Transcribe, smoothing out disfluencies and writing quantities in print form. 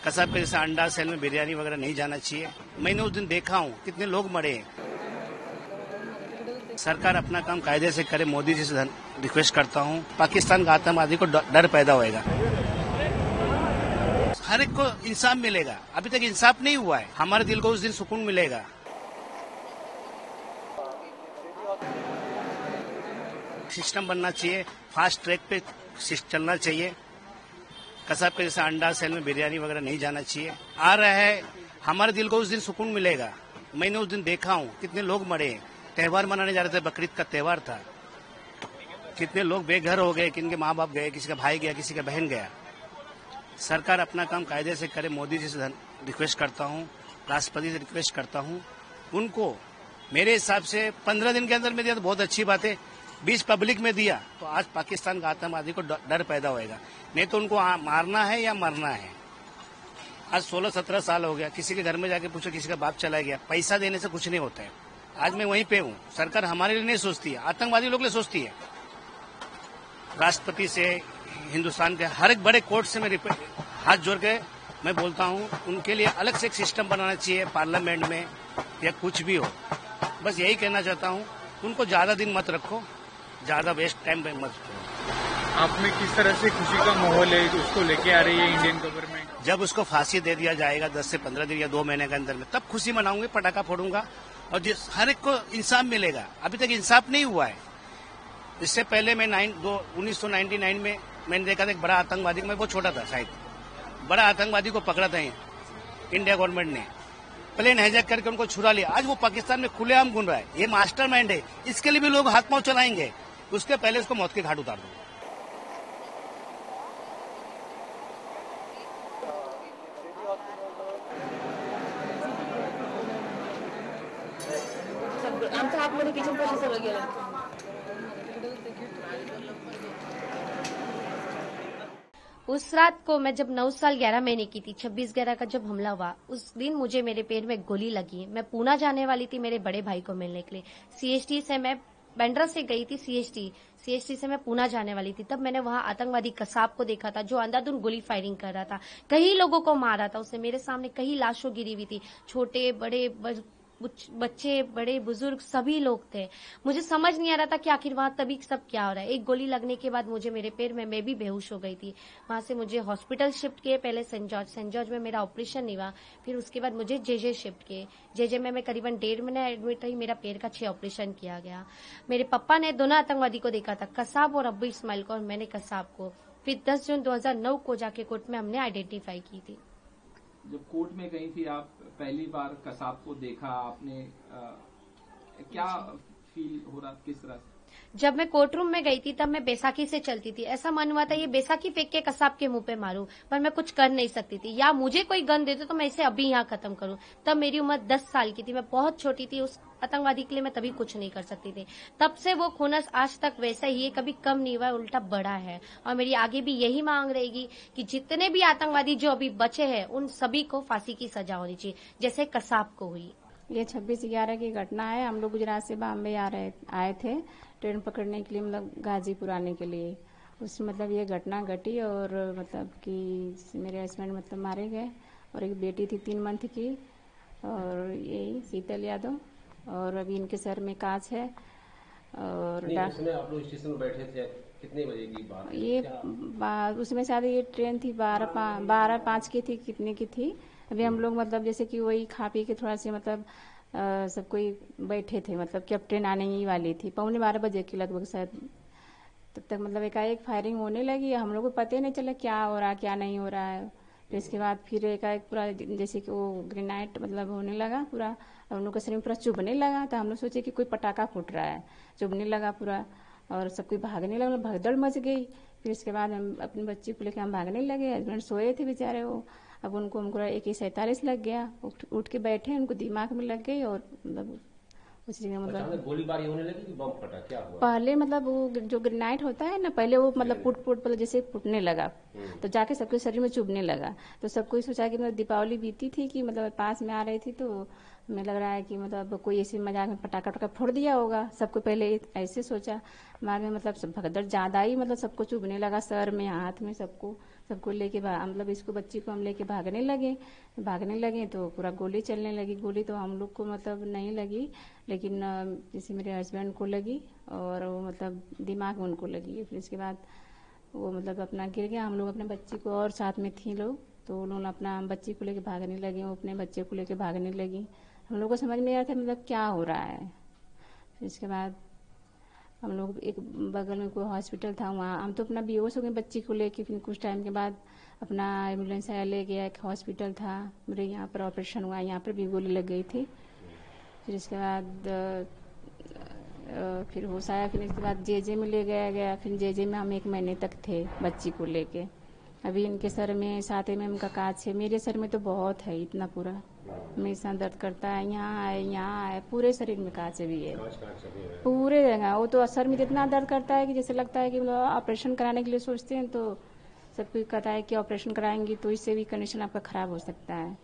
कसाब के जैसे अंडा सेल में बिरयानी वगैरह नहीं जाना चाहिए। मैंने उस दिन देखा हूँ कितने लोग मरे। सरकार अपना काम कायदे से करे। मोदी जी से रिक्वेस्ट करता हूँ, पाकिस्तान का आतंकवादी को डर पैदा होएगा। हर एक को इंसाफ मिलेगा। अभी तक इंसाफ नहीं हुआ है। हमारे दिल को उस दिन सुकून मिलेगा। सिस्टम बनना चाहिए, फास्ट ट्रैक पे चलना चाहिए। कसाब के जैसे अंडा सेल में बिरयानी वगैरह नहीं जाना चाहिए। आ रहा है, हमारे दिल को उस दिन सुकून मिलेगा। मैंने उस दिन देखा हूँ कितने लोग मरे। त्योहार मनाने जा रहे थे, बकरीद का त्योहार था। कितने लोग बेघर हो गए, किनके माँ बाप गए, किसी का भाई गया, किसी का बहन गया। सरकार अपना काम कायदे से करे। मोदी जी से रिक्वेस्ट करता हूँ, राष्ट्रपति से रिक्वेस्ट करता हूँ। उनको मेरे हिसाब से 15 दिन के अंदर में दिया तो बहुत अच्छी बात है। 20 पब्लिक में दिया तो आज पाकिस्तान का आतंकवादी को डर पैदा होएगा। नहीं तो उनको मारना है या मरना है। आज 16-17 साल हो गया। किसी के घर में जाके पूछो, किसी का बाप चला गया। पैसा देने से कुछ नहीं होता है। आज मैं वहीं पे हूँ। सरकार हमारे लिए नहीं सोचती है, आतंकवादी लोग लिए सोचती है। राष्ट्रपति से, हिंदुस्तान के हर एक बड़े कोर्ट से मैं हाथ जोड़ के मैं बोलता हूँ, उनके लिए अलग से एक सिस्टम बनाना चाहिए पार्लियामेंट में या कुछ भी हो। बस यही कहना चाहता हूँ। उनको ज्यादा दिन मत रखो, ज्यादा वेस्ट टाइम पे मत करो। आप में किस तरह से खुशी का माहौल है उसको लेके आ रही है इंडियन गवर्नमेंट? जब उसको फांसी दे दिया जाएगा 10 से 15 दिन या 2 महीने के अंदर में, तब खुशी मनाऊंगे, पटाखा फोड़ूंगा और हर एक को इंसाफ मिलेगा। अभी तक इंसाफ नहीं हुआ है। इससे पहले मैं 1999 में मैंने देखा था एक बड़ा आतंकवादी, मैं बहुत छोटा था शायद, बड़ा आतंकवादी को पकड़ा था इंडिया गवर्नमेंट ने। प्लेन हाईजैक करके उनको छुड़ा लिया। आज वो पाकिस्तान में खुलेआम घूम रहा है। ये मास्टरमाइंड है। इसके लिए भी लोग हाथ पांव चलाएंगे। उसके पहले उसको मौत के घाट उतार दो। आमच्या आतमध्ये किचन पाशी सगळं गेलं। उस रात को मैं जब 9 साल 11 महीने की थी, 26/11 का जब हमला हुआ, उस दिन मुझे मेरे पैर में गोली लगी। मैं पूना जाने वाली थी मेरे बड़े भाई को मिलने के लिए। सीएसटी से मैं बैंड्रा से गई थी सीएसटी से मैं पूना जाने वाली थी। तब मैंने वहां आतंकवादी कसाब को देखा था, जो अंधाधुंध गोली फायरिंग कर रहा था। कई लोगों को मारा था उसने। मेरे सामने कई लाशों गिरी हुई थी। छोटे बड़े बच्चे, बड़े बुजुर्ग सभी लोग थे। मुझे समझ नहीं आ रहा था कि आखिर वहां तभी सब क्या हो रहा है। एक गोली लगने के बाद मुझे मेरे पैर में, मैं भी बेहोश हो गई थी। वहां से मुझे हॉस्पिटल शिफ्ट किए, पहले सेंट जॉर्ज में मेरा ऑपरेशन नहीं हुआ। फिर उसके बाद मुझे जेजे शिफ्ट किए। जेजे में मैं करीबन 1.5 महीने एडमिट रही। मेरा पैर का 6 ऑपरेशन किया गया। मेरे पापा ने दोनों आतंकवादी को देखा था, कसाब और अब्बू इस्माइल को, और मैंने कसाब को। फिर 10 जून 2009 को जाके कोर्ट में हमने आइडेंटिफाई की थी। जब कोर्ट में गई थी आप, पहली बार कसाब को देखा आपने, क्या फील हो रहा, किस तरह से? जब मैं कोर्ट रूम में गई थी तब मैं बैसाखी से चलती थी। ऐसा मन हुआ था ये बैसाखी फेंक के कसाब के मुंह पे मारूं, पर मैं कुछ कर नहीं सकती थी। या मुझे कोई गन दे दो तो मैं इसे अभी यहाँ खत्म करूं। तब मेरी उम्र 10 साल की थी। मैं बहुत छोटी थी। उस आतंकवादी के लिए मैं तभी कुछ नहीं कर सकती थी। तब से वो खुनस आज तक वैसा ही है, कभी कम नहीं हुआ, उल्टा बढ़ा है। और मेरी आगे भी यही मांग रहेगी कि जितने भी आतंकवादी जो अभी बचे हैं उन सभी को फांसी की सजा होनी चाहिए, जैसे कसाब को हुई। ये 26/11 की घटना है। हम लोग गुजरात से बॉम्बे आए थे ट्रेन पकड़ने के लिए, मतलब गाजीपुर आने के लिए। उसमें मतलब ये घटना घटी और मतलब कि मेरे हस्बैंड मतलब मारे गए और एक बेटी थी 3 मंथ की, और यही शीतल यादव, और अभी इनके सर में कांच है। और उसमें आप लोग स्टेशन में बैठे थे, कितने बजे की बात? ये उसमें शायद ये ट्रेन थी 12:05 की थी, कितने की थी। अभी हम लोग मतलब जैसे कि वही खा पी के थोड़ा से मतलब सब कोई बैठे थे, मतलब कि अब ट्रेन आने ही वाली थी 11:15 बजे की लगभग शायद। तब तक मतलब एकाएक फायरिंग होने लगी। हम लोग को पता ही नहीं चला क्या हो रहा है क्या नहीं हो रहा है। फिर इसके बाद फिर एकाएक पूरा जैसे कि वो ग्रेनाइट मतलब होने लगा पूरा, और उन लोग के शरीर में पूरा चुभने लगा। तो हम लोग सोचे कि कोई पटाखा फूट रहा है, चुभने लगा पूरा, और सब कोई भागने लगा, भगदड़ मच गई। फिर इसके बाद हम अपने बच्चे को लेकर हम भागने लगे। हस्बैंड सोए थे बेचारे वो। अब उनको हमको AK-47 लग गया। उठ के बैठे, उनको दिमाग में लग गई और मतलब उसी जगह मतलब गोलीबारी होने लगी कि बम फटा, क्या हुआ? पहले मतलब वो जो ग्रेनाइट होता है ना, पहले वो मतलब पुट मतलब जैसे फूटने लगा, तो जाके सबके शरीर में चुभने लगा। तो सब कोई सोचा कि मतलब दीपावली बीती थी कि मतलब पास में आ रही थी, तो हमें लग रहा है कि मतलब कोई ऐसे मजाक में पटाखा फोड़ दिया होगा। सबको पहले ऐसे सोचा। बाद में मतलब सब भगदड़ ज्यादा ही मतलब सबको चुभने लगा, सर में हाथ में सबको। सबको लेके मतलब इसको बच्ची को हम लेके भागने लगे तो पूरा गोली चलने लगी। गोली तो हम लोग को मतलब नहीं लगी, लेकिन जैसे मेरे हस्बैंड को लगी और वो मतलब दिमाग में उनको लगी। फिर इसके बाद वो मतलब अपना गिर गया। हम लोग अपने बच्ची को, और साथ में थी लोग, तो उन्होंने अपना बच्ची को लेके भागने लगे, वो अपने बच्चे को लेके भागने लगी। हम लोग को समझ में आया था मतलब क्या हो रहा है। फिर इसके बाद हम लोग एक बगल में कोई हॉस्पिटल था, वहाँ हम तो अपना बेहोश हो गए बच्ची को लेके। फिर कुछ टाइम के बाद अपना एम्बुलेंस आया, ले गया। एक हॉस्पिटल था मेरे यहाँ पर ऑपरेशन हुआ, यहाँ पर भी गोली लग गई थी। फिर इसके बाद फिर होश आया। फिर इसके बाद जेजे में ले गया। फिर जेजे में हम 1 महीने तक थे बच्ची को लेके। अभी इनके सर में 7 mm का कांच है, मेरे सर में तो बहुत है, इतना पूरा हमेशा दर्द करता है। यहाँ है पूरे शरीर में कांच भी है, पूरे जगह। वो तो सर में इतना दर्द करता है कि जैसे लगता है कि ऑपरेशन कराने के लिए सोचते हैं तो सब कोई कहता है कि ऑपरेशन कराएंगी तो इससे भी कंडीशन आपका खराब हो सकता है।